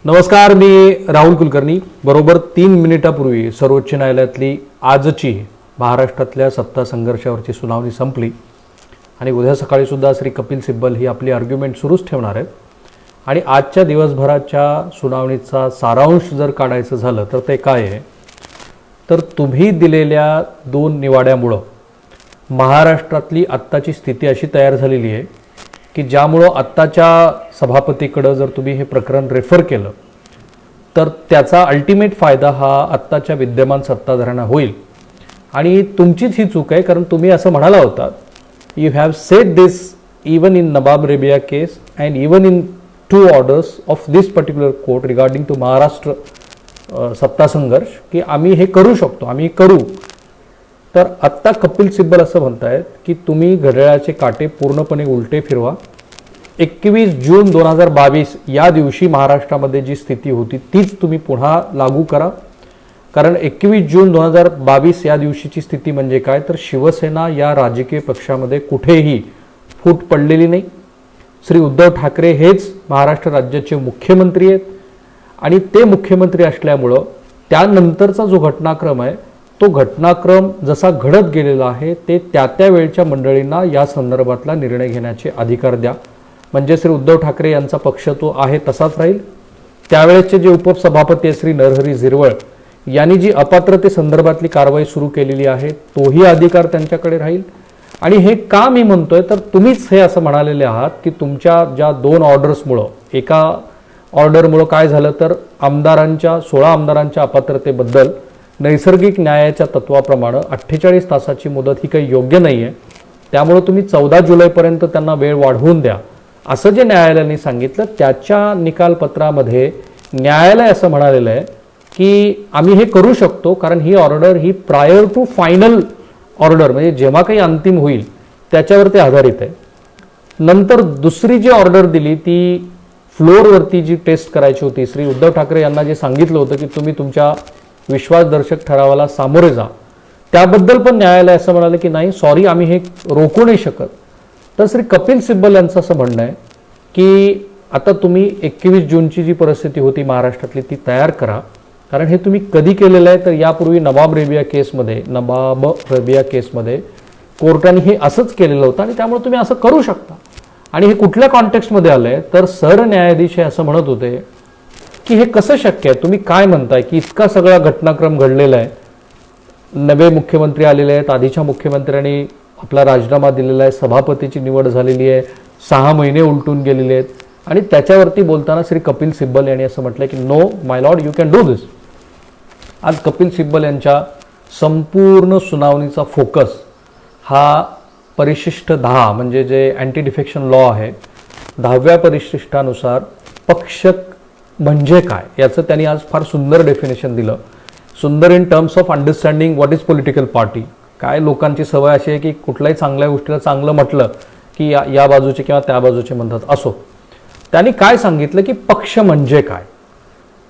नमस्कार, मी राहुल कुलकर्णी. बरोबर 3 मिनिटापूर्वी सर्वोच्च न्यायालयातली आजची महाराष्ट्रातल्या सत्ता संघर्षावरची सुनावणी संपली आणि उद्या सकाळी सुद्धा श्री कपिल सिब्बल ही आपली आर्ग्युमेंट सुरूच ठेवणार आहेत. आणि आजच्या दिवसभराच्या सुनावणीचा सारांश जर काढायचं झालं तर ते काय आहे, तर तुम्ही दिलेल्या 2 निवाड्यामुळं महाराष्ट्रातली आत्ताची स्थिती अशी तयार झालेली आहे की ज्यामुळं आत्ताच्या सभापतीकडं जर तुम्ही हे प्रकरण रेफर केलं तर त्याचा अल्टिमेट फायदा हा आत्ताच्या विद्यमान सत्ताधाऱ्यांना होईल. आणि तुमचीच ही चूक आहे, कारण तुम्ही असं म्हणाला होता, you have said this even in Nabam Rebia case and even in 2 orders of this particular court regarding to Maharashtra सत्ता संघर्ष, की आम्ही हे करू शकतो, आम्ही करू. तर आत्ता कपिल सिब्बल असं म्हणतायत की तुम्ही घड्याळाचे काटे पूर्णपणे उलटे फिरवा. 21 जून 2022 या दिवशी महाराष्ट्रामध्ये जी स्थिती होती तीच तुम्ही पुन्हा लागू करा. कारण 21 जून 2022 या दिवशीची स्थिती म्हणजे काय, तर शिवसेना या राजकीय पक्षामध्ये कुठेही फूट पडलेली नाही. श्री उद्धव ठाकरे हेच महाराष्ट्र राज्याचे मुख्यमंत्री आहेत आणि ते मुख्यमंत्री असल्यामुळं त्यानंतरचा जो घटनाक्रम आहे तो घटनाक्रम जसा घडत गेलेला आहे ते त्या वेळच्या मंडळींना या संदर्भातला निर्णय घेण्याचे अधिकार द्या. म्हणजे श्री उद्धव ठाकरे यांचा पक्ष तो आहे तसाच राहील. त्यावेळेचे जे उपसभापती श्री नरहरी झिरवळ यांनी जी अपात्रते संदर्भातली कारवाई सुरू केलेली आहे तोही अधिकार त्यांच्याकडे राहील. आणि हे का मी म्हणतोय, तर तुम्हीच हे असं म्हणालेले आहात की तुमच्या ज्या 2 ऑर्डर्समुळं, एका ऑर्डरमुळं काय झालं तर 16 आमदारांच्या अपात्रतेबद्दल नैसर्गिक न्यायाच्या तत्वाप्रमाणे 48 तासाची मुदत ही काही योग्य नाही आहे, त्यामुळे तुम्ही 14 जुलैपर्यंत त्यांना वेळ वाढवून द्या असं जे न्यायालयाने सांगितलं. त्याच्या निकालपत्रामध्ये न्यायालय असं म्हणालेलं आहे की आम्ही हे करू शकतो, कारण ही ऑर्डर ही प्रायर टू फायनल ऑर्डर, म्हणजे जेव्हा काही अंतिम होईल त्याच्यावर ते आधारित आहे. नंतर दुसरी जी ऑर्डर दिली ती फ्लोअरवरती जी टेस्ट करायची होती. श्री उद्धव ठाकरे यांना जे सांगितलं होतं की तुम्ही तुमच्या विश्वासदर्शक ठरावाला सामोरे जा, त्याबद्दल पण न्यायालय असं म्हणाले की नाही, सॉरी, आम्ही हे रोखू नाही शकत. तर श्री कपिल सिब्बल यांचं असं म्हणणं आहे की आता तुम्ही 21 जूनची जी परिस्थिती होती महाराष्ट्रातली ती तयार करा. कारण हे तुम्ही कधी केलेलं आहे, तर यापूर्वी नवाब रेबिया केसमध्ये कोर्टाने हे असंच केलेलं होतं आणि त्यामुळे तुम्ही असं करू शकता. आणि हे कुठल्या कॉन्टेक्स्टमध्ये आलं आहे, तर सरन्यायाधीश हे असं म्हणत होते की हे कसं शक्य आहे, तुम्ही काय म्हणताय की इतका सगळा घटनाक्रम घडलेला आहे, नवे मुख्यमंत्री आलेले आहेत, आधीच्या मुख्यमंत्र्यांनी आपला राजीनामा दिलेला आहे, सभापतीची निवड झालेली आहे, 6 महिने उलटून गेलेले आहेत. आणि त्याच्यावरती बोलताना श्री कपिल सिब्बल यांनी असं म्हटलं की no my lord, you can do this. आज कपिल सिब्बल यांच्या संपूर्ण सुनावणीचा फोकस हा परिशिष्ट 10 म्हणजे जे अँटी डिफेक्शन लॉ आहे 10व्या परिशिष्टानुसार पक्ष म्हणजे काय याचं त्यांनी आज फार सुंदर डेफिनेशन दिलं. सुंदर in terms of understanding what is political party. काय लोकांची सवय अशी आहे की कुठल्याही चांगल्या गोष्टीला चांगलं म्हटलं की या बाजूचे किंवा त्या बाजूचे म्हणतात. असो, त्यांनी काय सांगितलं की पक्ष म्हणजे काय.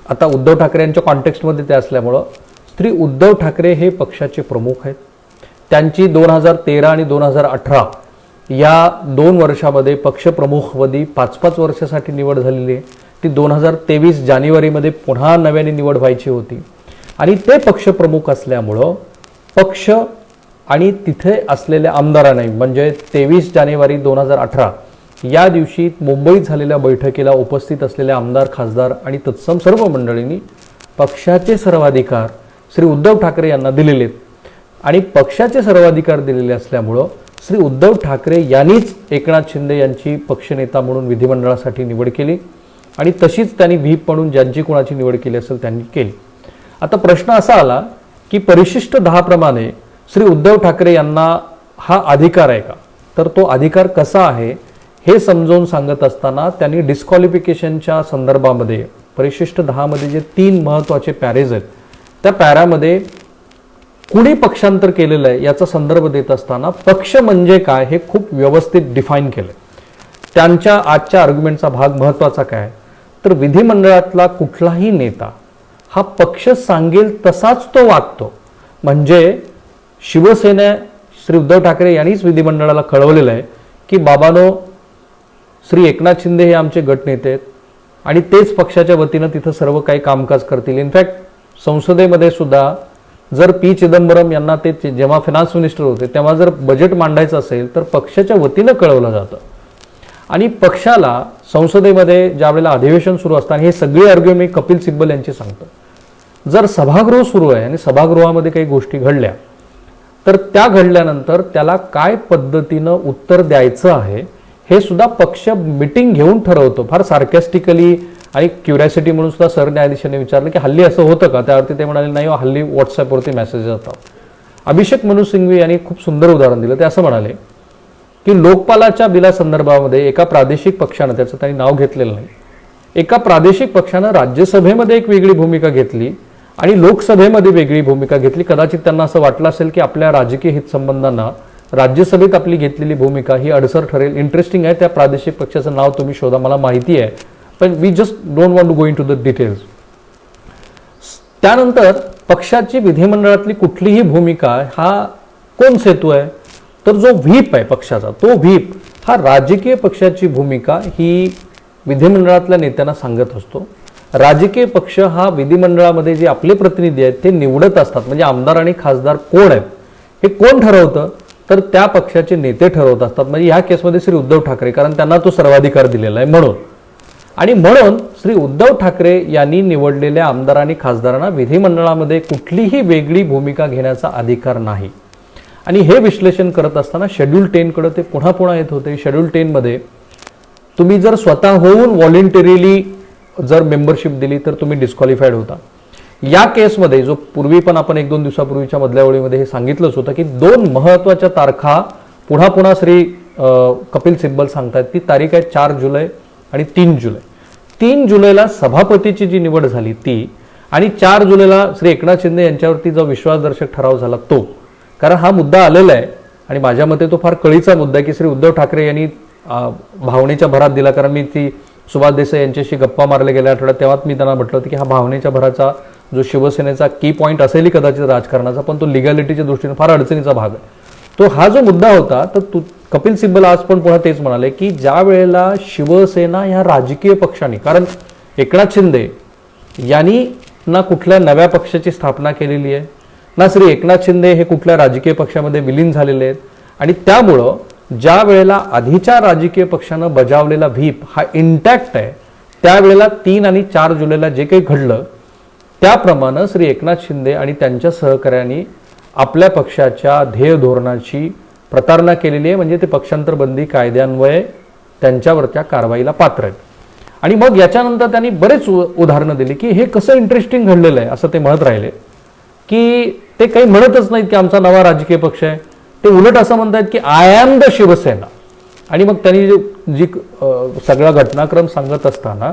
आता उद्धव ठाकरे यांच्या कॉन्टेक्स्टमध्ये ते असल्यामुळं श्री उद्धव ठाकरे हे पक्षाचे प्रमुख आहेत. त्यांची 2013 आणि 2018 या 2 वर्षामध्ये पक्षप्रमुखपदी 5-5 वर्षासाठी निवड झालेली आहे. ती 2023 जानेवारीमध्ये पुन्हा नव्याने निवड व्हायची होती. आणि ते पक्षप्रमुख असल्यामुळं पक्ष आणि तिथे असलेल्या आमदारांनी, म्हणजे 23 जानेवारी 2018 या दिवशी मुंबईत झालेल्या बैठकीला उपस्थित असलेल्या आमदार, खासदार आणि तत्सम सर्व मंडळींनी पक्षाचे सर्वाधिकार श्री उद्धव ठाकरे यांना दिलेले आहेत. आणि पक्षाचे सर्वाधिकार दिलेले असल्यामुळं श्री उद्धव ठाकरे यांनीच एकनाथ शिंदे यांची पक्षनेता म्हणून विधिमंडळासाठी निवड केली आणि तशीच त्यांनी व्हीप म्हणून ज्यांची कोणाची निवड केली असेल त्यांनी केली. आता प्रश्न असा आला की परिशिष्ट 10 प्रमाणे श्री उद्धव ठाकरे यांना हा अधिकार आहे का, तर तो अधिकार कसा आहे हे समजावून सांगत असताना त्यांनी डिस्क्वालिफिकेशनच्या संदर्भामध्ये परिशिष्ट 10 मध्ये जे 3 महत्त्वाचे पॅरेज आहेत त्या पॅरामध्ये कुणी पक्षांतर केलेलं आहे याचा संदर्भ देत असताना पक्ष म्हणजे काय हे खूप व्यवस्थित डिफाईन केलं. त्यांच्या आजच्या आर्ग्युमेंटचा भाग महत्त्वाचा काय, तर विधिमंडळातला कुठलाही नेता हा पक्ष सांगेल तसाच तो वागतो. म्हणजे शिवसेना श्री उद्धव ठाकरे यांनीच विधिमंडळाला कळवलेलं आहे की बाबांनो, श्री एकनाथ शिंदे हे आमचे गटनेते आहेत, आणि तेच पक्षाच्या वतीनं तिथं सर्व काही कामकाज करतील. इनफॅक्ट संसदेमध्ये सुद्धा जर पी चिदंबरम यांना ते जेव्हा फायनान्स मिनिस्टर होते तेव्हा जर बजेट मांडायचं असेल तर पक्षाच्या वतीनं कळवलं जातं. आणि पक्षाला संसदेमध्ये ज्यावेळेला अधिवेशन सुरू असतं, आणि हे सगळे आर्ग्युमेंट मी कपिल सिब्बल यांची सांगतो, जर सभागृह सुरू आहे आणि सभागृहामध्ये काही गोष्टी घडल्या तर त्या घडल्यानंतर त्याला काय पद्धतीनं उत्तर द्यायचं आहे हे सुद्धा पक्ष मिटिंग घेऊन ठरवतो. फार सार्कॅस्टिकली आणि क्युरियासिटी म्हणून सुद्धा सरन्यायाधीशांनी विचारलं की हल्ली असं होतं का? त्यावरती ते म्हणाले नाही, हल्ली व्हॉट्सअपवरती मेसेज येतात. अभिषेक मनु सिंघवी यांनी खूप सुंदर उदाहरण दिलं. ते असं म्हणाले की लोकपालाच्या बिलासंदर्भामध्ये एका प्रादेशिक पक्षानं, त्याचं त्यांनी नाव घेतलेलं नाही, एका प्रादेशिक पक्षानं राज्यसभेमध्ये एक वेगळी भूमिका घेतली आणि लोकसभेमध्ये वेगळी भूमिका घेतली. कदाचित त्यांना असं वाटलं असेल की आपल्या राजकीय हितसंबंधांना राज्यसभेत आपली घेतलेली भूमिका ही अडसर ठरेल. इंटरेस्टिंग आहे, त्या प्रादेशिक पक्षाचं नाव तुम्ही शोधा, मला माहिती आहे, पण we just don't want to go into the details. त्यानंतर पक्षाची विधिमंडळातली कुठलीही भूमिका हा कोण सेतू आहे? तर जो व्हीप आहे पक्षाचा, तो व्हीप हा राजकीय पक्षाची भूमिका ही विधिमंडळातल्या नेत्यांना सांगत असतो. राजकीय पक्ष हा विधिमंडळामध्ये जे आपले प्रतिनिधी आहेत ते निवडत असतात. म्हणजे आमदार आणि खासदार कोण आहेत हे कोण ठरवतं? तर त्या पक्षाचे नेते ठरवत असतात. म्हणजे ह्या केसमध्ये श्री उद्धव ठाकरे, कारण त्यांना तो सर्वाधिकार दिलेला आहे म्हणून. आणि म्हणून श्री उद्धव ठाकरे यांनी निवडलेल्या आमदार आणि खासदारांना विधिमंडळामध्ये कुठलीही वेगळी भूमिका घेण्याचा अधिकार नाही. आणि हे विश्लेषण करत असताना शेड्यूल 10 कडे ते पुन्हा पुन्हा येत होते. शेड्यूल 10 मध्ये तुम्ही जर स्वतः होऊन व्हॉलेंटरीली जर मेंबरशिप दिली तर तुम्ही डिस्क्वालिफाईड होता. या केसमध्ये जो पूर्वी पण आपण 1-2 दिवसापूर्वीच्या मधल्या ओळीमध्ये हे सांगितलंच होतं की 2 महत्त्वाच्या तारखा पुन्हा पुन्हा श्री कपिल सिब्बल सांगतात. ती तारीख आहे 4 जुलै आणि 3 जुलै. 3 जुलैला सभापतीची जी निवड झाली ती, आणि 4 जुलैला श्री एकनाथ शिंदे यांच्यावरती जो विश्वासदर्शक ठराव झाला तो. कारण हा मुद्दा आलेला आहे आणि माझ्या मते तो फार कळीचा मुद्दा आहे की श्री उद्धव ठाकरे यांनी भावनेच्या भरात दिला. कारण मी ती सुभाष देसाई यांच्याशी गप्पा मारले गेल्या आठवड्यात, तेव्हाच मी त्यांना म्हटलं होतं की हा भावनेच्या भराचा जो शिवसेनेचा की पॉईंट असेलही कदाचित राजकारणाचा, पण तो लिगॅलिटीच्या दृष्टीने फार अडचणीचा भाग आहे. तो हा जो मुद्दा होता, तर कपिल सिब्बल आज पण पुन्हा तेच म्हणाले की ज्या वेळेला शिवसेना ह्या राजकीय पक्षाने, कारण एकनाथ शिंदे यांनी ना कुठल्या नव्या पक्षाची स्थापना केलेली आहे, ना श्री एकनाथ शिंदे हे कुठल्या राजकीय पक्षामध्ये विलीन झालेले आहेत, आणि त्यामुळं ज्या वेळेला आधीच्या राजकीय पक्षानं बजावलेला व्हीप हा इंटॅक्ट आहे, त्यावेळेला 3 आणि 4 जुलैला जे काही घडलं त्याप्रमाणे श्री एकनाथ शिंदे आणि त्यांच्या सहकाऱ्यांनी आपल्या पक्षाच्या ध्येय धोरणाची प्रतारणा केलेली आहे. म्हणजे ते पक्षांतर बंदी कायद्यान्वये त्यांच्यावरच्या कारवाईला पात्र आहेत. आणि मग याच्यानंतर त्यांनी बरेच उदाहरणं दिली की हे कसं इंटरेस्टिंग घडलेलं आहे. असं ते म्हणत राहिले की ते काही म्हणतच नाहीत की आमचा नवा राजकीय पक्ष आहे, ते उलट असं म्हणतात की आय एम द शिवसेना. आणि मग त्यांनी जी सगळा घटनाक्रम सांगत असताना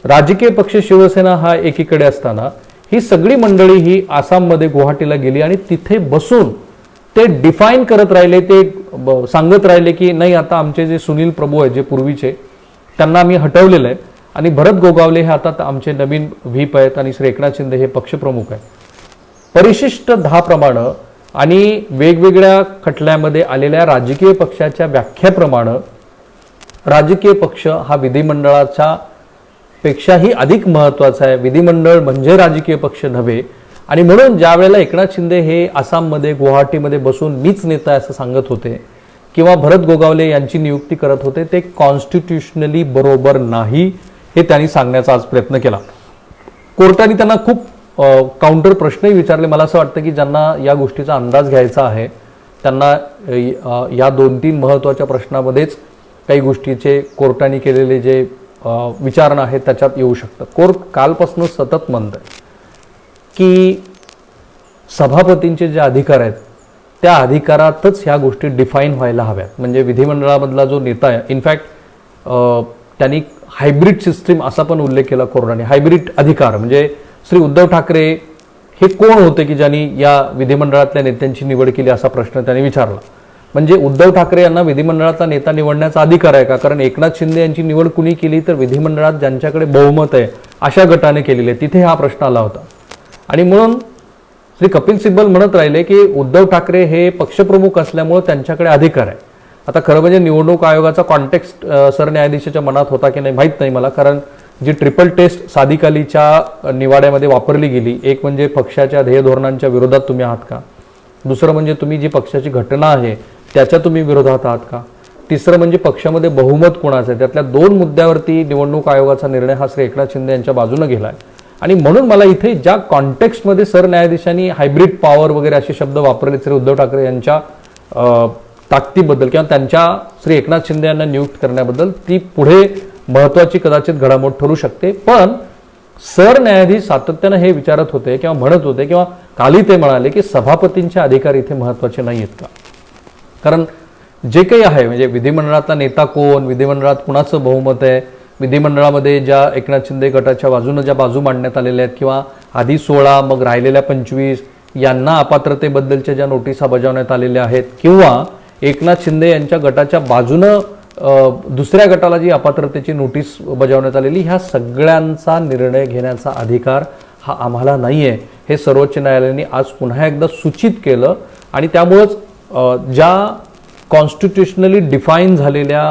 राजकीय पक्ष शिवसेना हा एकीकडे असताना ही सगळी मंडळी ही आसाममध्ये गुवाहाटीला गेली आणि तिथे बसून ते डिफाईन करत राहिले, ते सांगत राहिले की नाही, आता आमचे जे सुनील प्रभू आहेत जे पूर्वीचे, त्यांना आम्ही हटवलेलं आहे आणि भरत गोगावले हे आता आमचे नवीन व्हीप आहेत आणि श्री एकनाथ शिंदे हे पक्षप्रमुख आहेत. परिशिष्ट 10 प्रमाणे आणि वेगवेगळ्या खटल्यामध्ये आलेल्या राजकीय पक्षाच्या व्याख्याप्रमाणे राजकीय पक्ष हा विधिमंडळाच्या पेक्षाही अधिक महत्त्वाचा आहे. विधिमंडळ म्हणजे राजकीय पक्ष नव्हे. आणि म्हणून ज्या वेळेला एकनाथ शिंदे हे आसाममध्ये गुवाहाटीमध्ये बसून मीच नेता असं सांगत होते किंवा भरत गोगावले यांची नियुक्ती करत होते, ते कॉन्स्टिट्युशनली बरोबर नाही हे त्यांनी सांगण्याचा आज प्रयत्न केला. कोर्टाने त्यांना खूप काउंटर प्रश्नही विचारले. मला असं वाटतं की ज्यांना या गोष्टीचा अंदाज घ्यायचा आहे त्यांना या 2-3 महत्त्वाच्या प्रश्नामध्येच काही गोष्टीचे कोर्टाने केलेले जे विचारणा आहेत त्याच्यात येऊ शकतं. कोर्ट कालपासून सतत म्हणत आहे की सभापतींचे जे अधिकार आहेत त्या अधिकारातच ह्या गोष्टी डिफाईन व्हायला हव्यात. म्हणजे विधिमंडळामधला जो नेता आहे, इनफॅक्ट त्यांनी हायब्रिड सिस्टीम असा पण उल्लेख केला कोर्टाने. हायब्रिड अधिकार म्हणजे श्री उद्धव ठाकरे हे कोण होते की ज्यांनी या विधिमंडळातल्या नेत्यांची निवड केली असा प्रश्न त्यांनी विचारला. म्हणजे उद्धव ठाकरे यांना विधिमंडळातला नेता निवडण्याचा अधिकार आहे का? कारण एकनाथ शिंदे यांची निवड कुणी केली तर विधिमंडळात ज्यांच्याकडे बहुमत आहे अशा गटाने केलेली आहे, तिथे हा प्रश्न आला होता. आणि म्हणून श्री कपिल सिब्बल म्हणत राहिले की उद्धव ठाकरे हे पक्षप्रमुख असल्यामुळे त्यांच्याकडे अधिकार आहे. आता खरं म्हणजे निवडणूक आयोगाचा कॉन्टेक्स्ट सरन्यायाधीशाच्या मनात होता की नाही माहीत नाही मला, कारण जी ट्रिपल टेस्ट साधिकालीच्या निवाड्यामध्ये वापरली गेली, एक म्हणजे पक्षाच्या ध्येय धोरणांच्या विरोधात तुम्ही आहात का, दुसरं म्हणजे तुम्ही जी पक्षाची घटना आहे त्याच्या तुम्ही विरोधात आहात का, तिसरं म्हणजे पक्षामध्ये बहुमत कोणाचं आहे, त्यातल्या 2 मुद्द्यावरती निवडणूक आयोगाचा निर्णय हा श्री एकनाथ शिंदे यांच्या बाजूने गेलाय. आणि म्हणून मला इथे ज्या कॉन्टेक्स्टमध्ये सरन्यायाधीशांनी हायब्रिड पॉवर वगैरे असे शब्द वापरले श्री उद्धव ठाकरे यांच्या ताकदीबद्दल किंवा त्यांच्या श्री एकनाथ शिंदे यांना नियुक्त करण्याबद्दल, ती पुढे महत्वाची कदाचित घडामोड ठरू शकते. पण सरन्यायाधीश सातत्यानं हे विचारत होते किंवा म्हणत होते किंवा कालही ते म्हणाले की सभापतींचे अधिकार इथे महत्वाचे नाही आहेत का. कारण जे काही आहे म्हणजे विधिमंडळातला नेता कोण, विधिमंडळात कुणाचं बहुमत आहे, विधिमंडळामध्ये ज्या एकनाथ शिंदे गटाच्या बाजूने ज्या बाजू मांडण्यात आलेल्या आहेत किंवा आधी 16 मग राहिलेल्या 25 यांना अपात्रतेबद्दलच्या ज्या नोटिसा बजावण्यात आलेल्या आहेत किंवा एकनाथ शिंदे यांच्या गटाच्या बाजूनं दुसऱ्या गटाला जी अपात्रतेची नोटीस बजावण्यात आलेली, ह्या सगळ्यांचा निर्णय घेण्याचा अधिकार हा आम्हाला नाही आहे, हे सर्वोच्च न्यायालयाने आज पुन्हा एकदा सूचित केलं. आणि त्यामुळंच ज्या कॉन्स्टिट्युशनली डिफाईन झालेल्या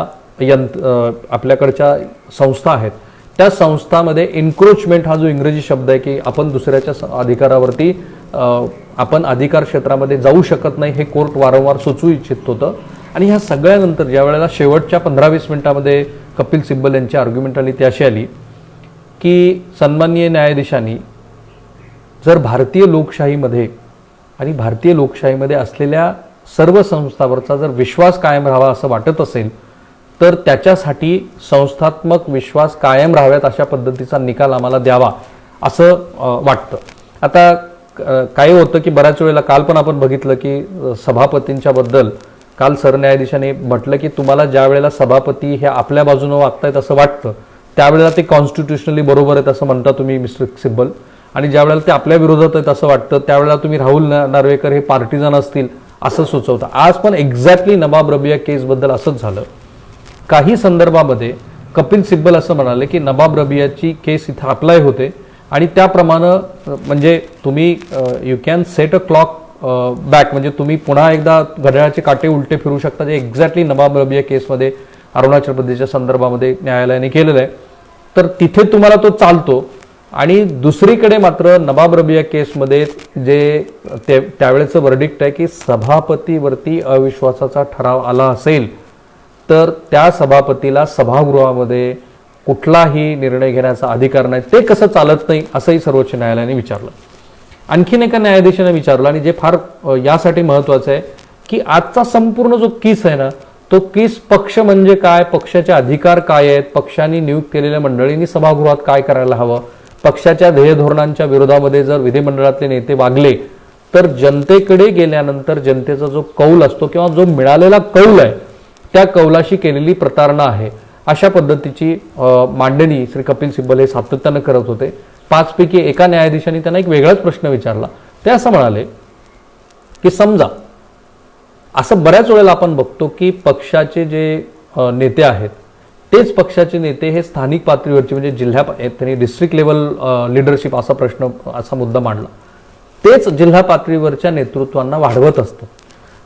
आपल्याकडच्या संस्था आहेत त्या संस्थांमध्ये एन्क्रोचमेंट हा जो इंग्रजी शब्द आहे की आपण दुसऱ्याच्या अधिकारावरती आपण अधिकार क्षेत्रामध्ये जाऊ शकत नाही, हे कोर्ट वारंवार सुचवू इच्छित होतं. आणि ह्या सगळ्यानंतर ज्या वेळेला शेवटच्या 15-20 मिनिटांमध्ये कपिल सिब्बल यांची आर्ग्युमेंट आली ती अशी आली की सन्माननीय न्यायाधीशांनी जर भारतीय लोकशाहीमध्ये असलेल्या सर्व संस्थांवरचा जर विश्वास कायम राहावा असं वाटत असेल तर त्याच्यासाठी संस्थात्मक विश्वास कायम राहाव्यात अशा पद्धतीचा निकाल आम्हाला द्यावा असं वाटतं. आता काय होतं की बऱ्याच वेळेला काल पण आपण बघितलं की सभापतींच्या बद्दल काल सरन्यायाधीशाने म्हटलं की तुम्हाला ज्या वेळेला सभापती हे आपल्या बाजूने वागतायत असं वाटतं त्यावेळेला ते कॉन्स्टिट्युशनली बरोबर आहेत असं म्हणता तुम्ही मिस्टर सिब्बल, आणि ज्या वेळेला ते आपल्या विरोधात आहेत असं वाटतं त्यावेळेला तुम्ही राहुल नार्वेकर हे पार्टिजन असतील असं सुचवता. आज पण एक्झॅक्टली नवाब रबिया केसबद्दल असंच झालं. काही संदर्भामध्ये कपिल सिब्बल असं म्हणाले की नवाब रबियाची केस इथं अप्लाय होते आणि त्याप्रमाणे म्हणजे तुम्ही you can set a clock back, म्हणजे तुम्ही पुन्हा एकदा घड्याळाचे काटे उलटे फिरू शकता, जे एक्झॅक्टली नवाब रबिया केसमध्ये अरुणाचल प्रदेशच्या संदर्भामध्ये न्यायालयाने केलेलं आहे. तर तिथे तुम्हाला तो चालतो. आणि दुसरीकडे मात्र नवाब रबिया केसमध्ये जे त्यावेळेचं वर्डिक्ट आहे की सभापतीवरती अविश्वासाचा ठराव आला असेल तर त्या सभापतीला सभागृहामध्ये कुठलाही निर्णय घेण्याचा अधिकार नाही. ते कसं चालत नाही असंही सर्वोच्च न्यायालयाने विचारलं. आणखीन एका न्यायाधीशाने विचारलं आणि जे फार यासाठी महत्वाचं आहे की आजचा संपूर्ण जो केस आहे ना तो केस पक्ष म्हणजे काय, पक्षाचे अधिकार काय आहेत, पक्षांनी नियुक्त केलेल्या मंडळींनी सभागृहात काय करायला हवं, पक्षाच्या ध्येय धोरणांच्या विरोधामध्ये जर विधिमंडळातले नेते वागले तर जनतेकडे गेल्यानंतर जनतेचा जो कौल असतो किंवा जो मिळालेला कौल आहे त्या कौलाशी केलेली प्रतारणा आहे, अशा पद्धतीची मांडणी श्री कपिल सिब्बल हे सातत्यानं करत होते. 5 पैकी एका न्यायाधीशांनी त्यांना एक वेगळाच प्रश्न विचारला. ते असं म्हणाले की समजा असं बऱ्याच वेळेला आपण बघतो की पक्षाचे जे नेते आहेत तेच पक्षाचे नेते हे स्थानिक पातळीवरचे म्हणजे त्यांनी डिस्ट्रिक्ट लेवल लिडरशिप असा मुद्दा मांडला, तेच जिल्हा पातळीवरच्या नेतृत्वांना वाढवत असतं.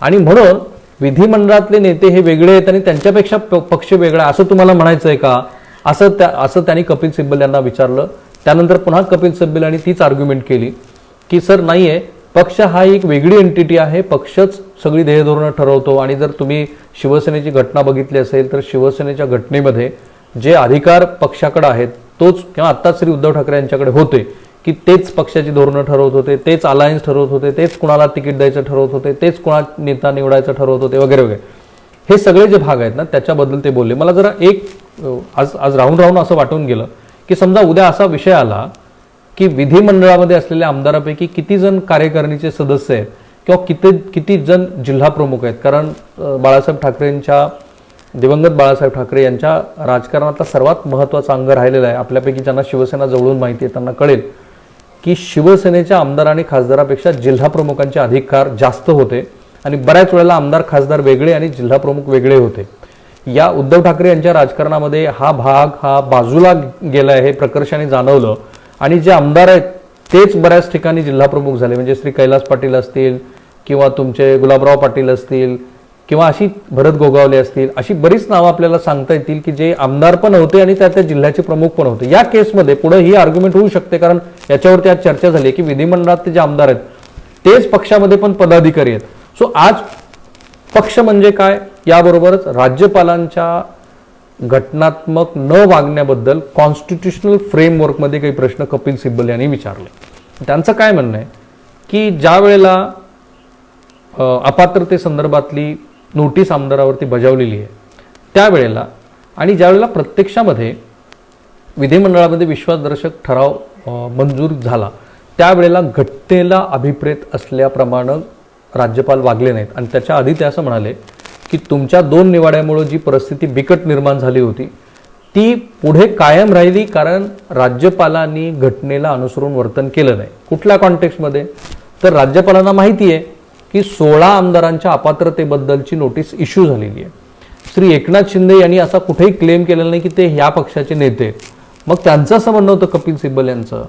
आणि म्हणून विधिमंडळातले नेते हे वेगळे आहेत आणि त्यांच्यापेक्षा पक्ष वेगळा असं तुम्हाला म्हणायचं आहे का, असं त्यांनी कपिल सिब्बल यांना विचारलं. त्यानंतर पुन्हा कपिल सिब्बल यांनी तीच आर्ग्युमेंट केली की सर नाहीये, पक्ष हा एक वेगळी एंटिटी आहे, पक्षच सगळी ध्येय धोरणं ठरवतो. आणि जर तुम्ही शिवसेनेची घटना बघितली असेल तर शिवसेनेच्या घटनेमध्ये जे अधिकार पक्षाकडे आहेत तोच किंवा आत्ताच श्री उद्धव ठाकरे यांच्याकडे होते की तेच पक्षाची धोरणं ठरवत होते, तेच अलायन्स ठरवत होते, तेच कुणाला तिकीट द्यायचं ठरवत होते, तेच कुणा नेता निवडायचं ठरवत होते वगैरे वगैरे. हे सगळे जे भाग आहेत ना त्याच्याबद्दल ते बोलले. मला जरा आज राहून असं वाटून गेलं की समजा उद्या असा विषय आला की विधिमंडळामध्ये असलेल्या आमदारापैकी किती जण कार्यकारिणीचे सदस्य आहेत किंवा किती जण जिल्हा प्रमुख आहेत. कारण दिवंगत बाळासाहेब ठाकरे यांच्या राजकारणातला सर्वात महत्त्वाचा अंग राहिलेला आहे. आपल्यापैकी ज्यांना शिवसेना जवळून माहिती आहे त्यांना कळेल की शिवसेनेच्या आमदार आणि खासदारापेक्षा जिल्हा प्रमुखांचे अधिकार जास्त होते आणि बऱ्याच वेळेला आमदार खासदार वेगळे आणि जिल्हा प्रमुख वेगळे होते. या उद्धव ठाकरे यांच्या राजकारणामध्ये हा बाजूला गेलाय हे प्रकर्षाने जाणवलं. आणि जे आमदार आहेत तेच बऱ्याच ठिकाणी जिल्हा प्रमुख झाले, म्हणजे श्री कैलास पाटील असतील किंवा तुमचे गुलाबराव पाटील असतील किंवा अशी भरत गोगावले असतील, अशी बरीच नावं आपल्याला सांगता येतील की जे आमदार पण होते आणि त्या जिल्ह्याचे प्रमुख पण होते. या केसमध्ये पुढे ही आर्ग्युमेंट होऊ शकते, कारण याच्यावरती आज चर्चा झाली की विधिमंडळात ते जे आमदार आहेत तेच पक्षामध्ये पण पदाधिकारी आहेत. सो आज पक्ष म्हणजे काय, याबरोबरच राज्यपालांच्या घटनात्मक न वागण्याबद्दल कॉन्स्टिट्युशनल फ्रेमवर्कमध्ये काही प्रश्न कपिल सिब्बल यांनी विचारले. त्यांचं काय म्हणणं आहे की ज्या वेळेला अपात्रतेसंदर्भातली नोटीस आमदारावरती बजावलेली आहे त्यावेळेला आणि ज्यावेळेला प्रत्यक्षामध्ये विधिमंडळामध्ये विश्वासदर्शक ठराव मंजूर झाला त्यावेळेला घटनेला अभिप्रेत असल्याप्रमाणे राज्यपाल वागले नाहीत. आणि त्याच्या आधी ते असं म्हणाले की तुमच्या 2 निवाड्यामुळे जी परिस्थिती बिकट निर्माण झाली होती ती पुढे कायम राहिली, कारण राज्यपालांनी घटनेला अनुसरून वर्तन केलं नाही. कुठल्या कॉन्टेक्स्टमध्ये, तर राज्यपालांना माहिती आहे की 16 आमदारांच्या अपात्रतेबद्दलची नोटीस इश्यू झालेली आहे. श्री एकनाथ शिंदे यांनी असा कुठेही क्लेम केलेला नाही की ते ह्या पक्षाचे नेते आहेत. मग त्यांचं असं म्हणणं होतं कपिल सिब्बल यांचं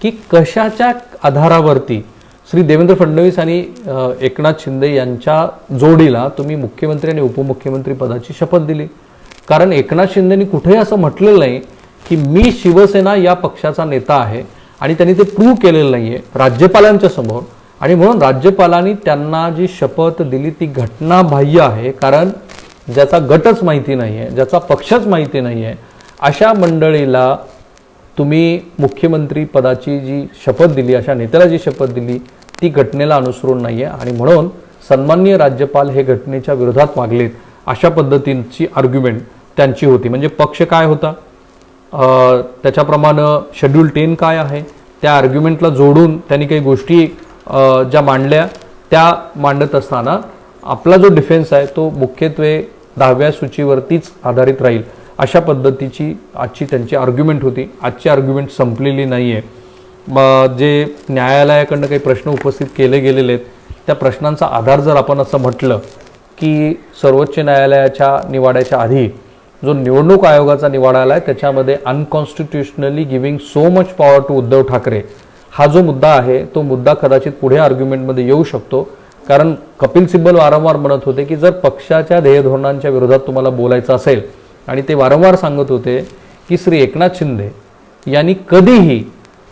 की कशाच्या आधारावरती श्री देवेंद्र फडणवीस आणि एकनाथ शिंदे यांच्या जोडीला तुम्ही मुख्यमंत्री आणि उपमुख्यमंत्री पदाची शपथ दिली. कारण एकनाथ शिंदेनी कुठेही असं म्हटलेलं नाही की मी शिवसेना या पक्षाचा नेता आहे आणि त्यांनी ते प्रूव्ह केलेलं नाही आहे राज्यपालांच्या समोर. आणि म्हणून राज्यपालांनी त्यांना जी शपथ दिली ती घटनाबाह्य आहे, कारण ज्याचा गटच माहिती नाही आहे, ज्याचा पक्षच माहिती नाही आहे, अशा मंडळीला तुम्ही मुख्यमंत्री पदाची जी शपथ दिली, अशा नेत्याला जी शपथ दिली ती घटनेला अनुसरून नाही आहे. आणि म्हणून सन्माननीय राज्यपाल हे घटनेच्या विरोधात वागलेत, अशा पद्धतीची आर्ग्युमेंट त्यांची होती. म्हणजे पक्ष काय होता, त्याच्याप्रमाणे शेड्यूल 10 काय आहे, त्या आर्ग्युमेंटला जोडून त्यांनी काही गोष्टी ज्या मांडल्या त्या मांडत असताना आपला जो डिफेन्स आहे तो मुख्यत्वे 10व्या सूचीवरतीच आधारित राहील, अशा पद्धतीची आजची त्यांची आर्ग्युमेंट होती. आजची आर्ग्युमेंट संपलेली नाही आहे. जे न्यायालयाकडनं काही प्रश्न उपस्थित केले गेलेले आहेत त्या प्रश्नांचा आधार जर आपण असं म्हटलं की सर्वोच्च न्यायालयाच्या निवाड्याच्या आधी जो निवडणूक आयोगाचा निवाडा आला आहे त्याच्यामध्ये unconstitutionally giving so much power to Uddhav Thackeray हा जो मुद्दा आहे तो मुद्दा कदाचित पुढे आर्ग्युमेंटमध्ये येऊ शकतो. कारण कपिल सिब्बल वारंवार म्हणत होते की जर पक्षाच्या ध्येयधोरणांच्या विरोधात तुम्हाला बोलायचं असेल, आणि ते वारंवार सांगत होते की श्री एकनाथ शिंदे यांनी कधीही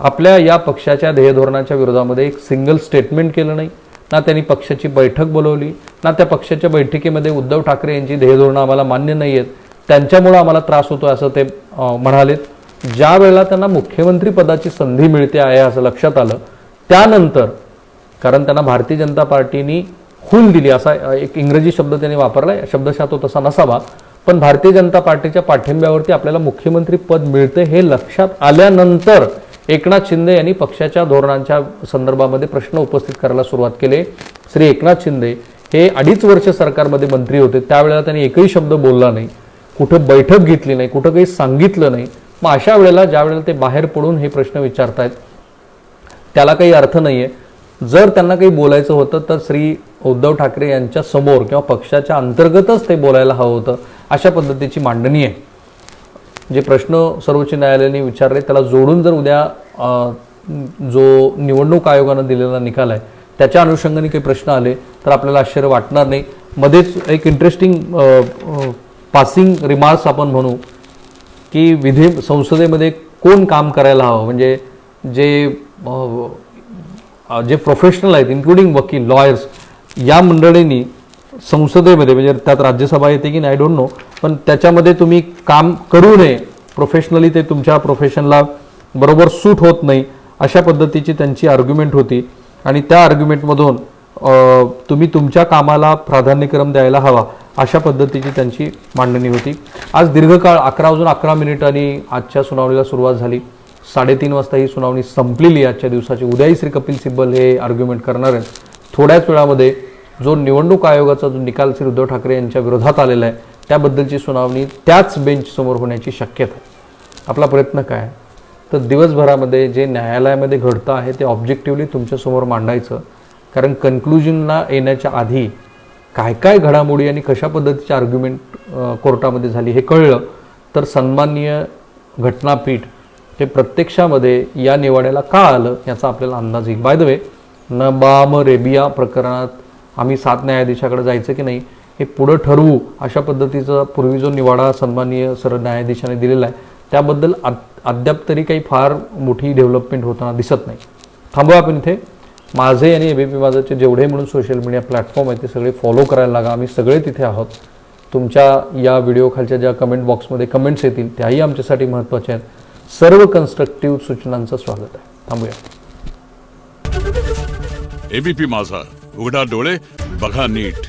आपल्या या पक्षाच्या ध्येयधोरणाच्या विरोधामध्ये एक सिंगल स्टेटमेंट केलं नाही, ना त्यांनी पक्षाची बैठक बोलवली, ना त्या पक्षाच्या बैठकीमध्ये उद्धव ठाकरे यांची ध्येयधोरणं आम्हाला मान्य नाही आहेत, त्यांच्यामुळं आम्हाला त्रास होतो असं ते म्हणालेत. ज्या वेळेला त्यांना मुख्यमंत्री पदाची संधी मिळते आहे असं लक्षात आलं त्यानंतर, कारण त्यांना भारतीय जनता पार्टीनी खूल दिली असा एक इंग्रजी शब्द त्यांनी वापरला, शब्दशः तो तसा नसावा, पण भारतीय जनता पार्टीच्या पाठिंब्यावरती आपल्याला मुख्यमंत्री पद मिळते हे लक्षात आल्यानंतर एकनाथ शिंदे यांनी पक्षाच्या धोरणांच्या संदर्भामध्ये प्रश्न उपस्थित करायला सुरुवात केली. श्री एकनाथ शिंदे हे 2.5 वर्ष सरकारमध्ये मंत्री होते, त्यावेळेला त्यांनी एकही शब्द बोलला नाही, कुठं बैठक घेतली नाही, कुठं काही सांगितलं नाही. मग अशा वेळेला ज्या वेळेला ते बाहेर पडून हे प्रश्न विचारतायत त्याला काही अर्थ नाही आहे. जर त्यांना काही बोलायचं होतं तर श्री उद्धव ठाकरे यांच्या समोर किंवा पक्षाच्या अंतर्गतच ते बोलायला हवं होतं, अशा पद्धतीची मांडणी आहे. जे प्रश्न सर्वोच्च न्यायालयाने विचारले त्याला जोडून जर उद्या जो निवडणूक आयोगानं दिलेला निकाल आहे त्याच्या अनुषंगाने काही प्रश्न आले तर आपल्याला आश्चर्य वाटणार नाही. मध्येच एक इंटरेस्टिंग पासिंग रिमार्क्स आपण म्हणू की संसदेमध्ये कोण काम करायला हवं, म्हणजे जे प्रोफेशनल आहेत इन्क्लुडिंग वकील, लॉयर्स, या मंडळींनी संसदेमध्ये, म्हणजे त्यात राज्यसभा येते की नाही आय डोंट नो, पण त्याच्यामध्ये तुम्ही काम करू नये, प्रोफेशनली ते तुमच्या प्रोफेशनला बरोबर सूट होत नाही, अशा पद्धतीची त्यांची आर्ग्युमेंट होती. आणि त्या आर्ग्युमेंटमधून तुम्ही तुमच्या कामाला प्राधान्यक्रम द्यायला हवा, अशा पद्धतीची त्यांची मांडणी होती. आज दीर्घकाळ 11:11 आजच्या सुनावणीला सुरुवात झाली. 3:30 वाजता ही सुनावणी संपलेली आजच्या दिवसाची. उद्याही श्री कपिल सिब्बल हे आर्ग्युमेंट करणार आहेत. थोड्याच वेळामध्ये जो निवडणूक आयोगाचा जो निकाल श्री उद्धव ठाकरे यांच्या विरोधात आलेला आहे त्याबद्दलची सुनावणी त्याच बेंच समोर होण्याची शक्यता आहे. आपला प्रयत्न काय आहे तर दिवसभरामध्ये जे न्यायालयामध्ये घडतं आहे ते ऑब्जेक्टिव्हली तुमच्यासमोर मांडायचं. कारण कन्क्लुजनला येण्याच्या आधी काय काय घडामोडी आणि कशा पद्धतीची आर्ग्युमेंट कोर्टामध्ये झाली हे कळलं तर सन्माननीय घटनापीठ हे प्रत्यक्षामध्ये या निवाड्याला का आलं याचा आपल्याला अंदाज येईल. By the way, Nabam Rebia प्रकरणात आम्ही 7 न्यायाधीशाकडे जायचं की नाही हे पुढं ठरवू अशा पद्धतीचा पूर्वी जो निवाडा सन्माननीय न्यायाधीशाने दिलेला आहे त्याबद्दल अद्याप तरी काही फार मोठी डेव्हलपमेंट होताना दिसत नाही. थांबूया आपण इथे. माझे आणि एबीपी माझाचे जेवढे म्हणून सोशल मीडिया प्लॅटफॉर्म आहेत ते सगळे फॉलो करायला लागा. आम्ही सगळे तिथे आहोत. तुमच्या या व्हिडिओ खालच्या ज्या कमेंट बॉक्समध्ये कमेंट्स येतील त्याही आमच्यासाठी महत्त्वाच्या आहेत. सर्व कन्स्ट्रक्टिव्ह सूचनांचं स्वागत आहे. थांबूया. एबीपी माझा, उघडा डोळे बघा नीट.